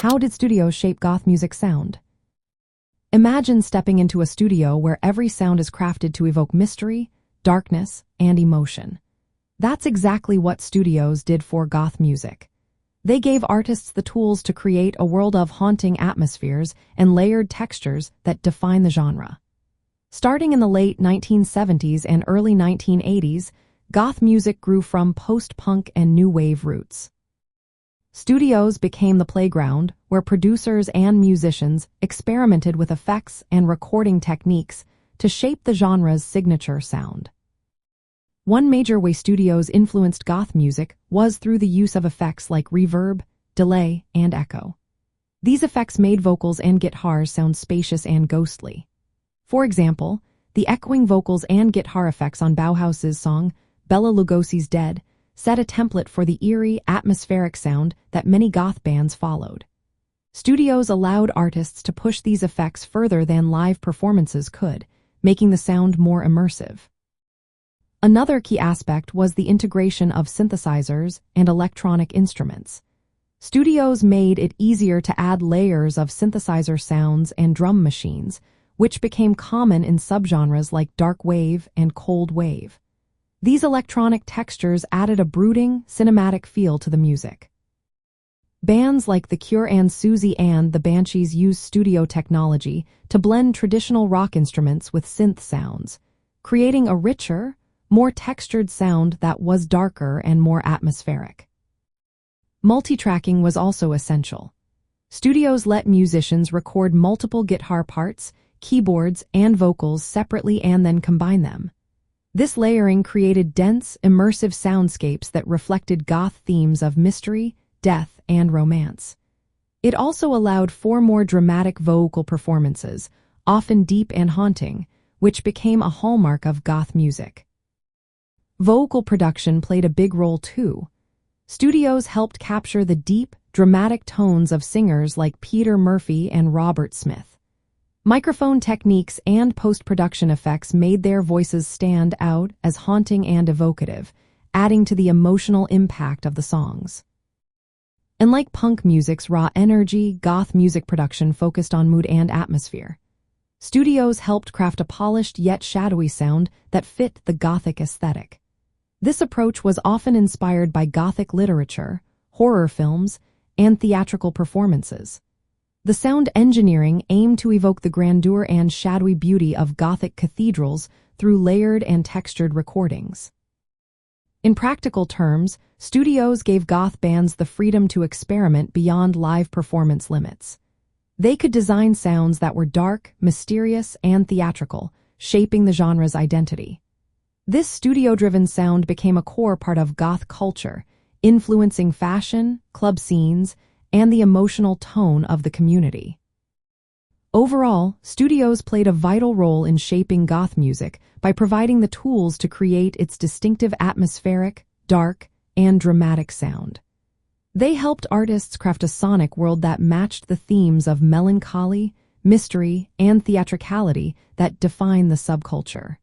How did studios shape goth music sound? Imagine stepping into a studio where every sound is crafted to evoke mystery, darkness, and emotion. That's exactly what studios did for goth music. They gave artists the tools to create a world of haunting atmospheres and layered textures that define the genre. Starting in the late 1970s and early 1980s, goth music grew from post-punk and new wave roots. Studios became the playground where producers and musicians experimented with effects and recording techniques to shape the genre's signature sound. One major way studios influenced goth music was through the use of effects like reverb, delay, and echo. These effects made vocals and guitars sound spacious and ghostly. For example, the echoing vocals and guitar effects on Bauhaus's song Bela Lugosi's Dead set a template for the eerie, atmospheric sound that many goth bands followed. Studios allowed artists to push these effects further than live performances could, making the sound more immersive. Another key aspect was the integration of synthesizers and electronic instruments. Studios made it easier to add layers of synthesizer sounds and drum machines, which became common in subgenres like dark wave and cold wave. These electronic textures added a brooding, cinematic feel to the music. Bands like The Cure and Susie and the Banshees used studio technology to blend traditional rock instruments with synth sounds, creating a richer, more textured sound that was darker and more atmospheric. Multitracking was also essential. Studios let musicians record multiple guitar parts, keyboards, and vocals separately and then combine them. This layering created dense, immersive soundscapes that reflected goth themes of mystery, death, and romance. It also allowed for more dramatic vocal performances, often deep and haunting, which became a hallmark of goth music. Vocal production played a big role too. Studios helped capture the deep, dramatic tones of singers like Peter Murphy and Robert Smith. Microphone techniques and post-production effects made their voices stand out as haunting and evocative, adding to the emotional impact of the songs. Unlike punk music's raw energy, goth music production focused on mood and atmosphere. Studios helped craft a polished yet shadowy sound that fit the gothic aesthetic. This approach was often inspired by gothic literature, horror films, and theatrical performances. The sound engineering aimed to evoke the grandeur and shadowy beauty of Gothic cathedrals through layered and textured recordings. In practical terms, studios gave goth bands the freedom to experiment beyond live performance limits. They could design sounds that were dark, mysterious, and theatrical, shaping the genre's identity. This studio-driven sound became a core part of goth culture, influencing fashion, club scenes, and the emotional tone of the community. Overall, studios played a vital role in shaping goth music by providing the tools to create its distinctive atmospheric, dark, and dramatic sound. They helped artists craft a sonic world that matched the themes of melancholy, mystery, and theatricality that define the subculture.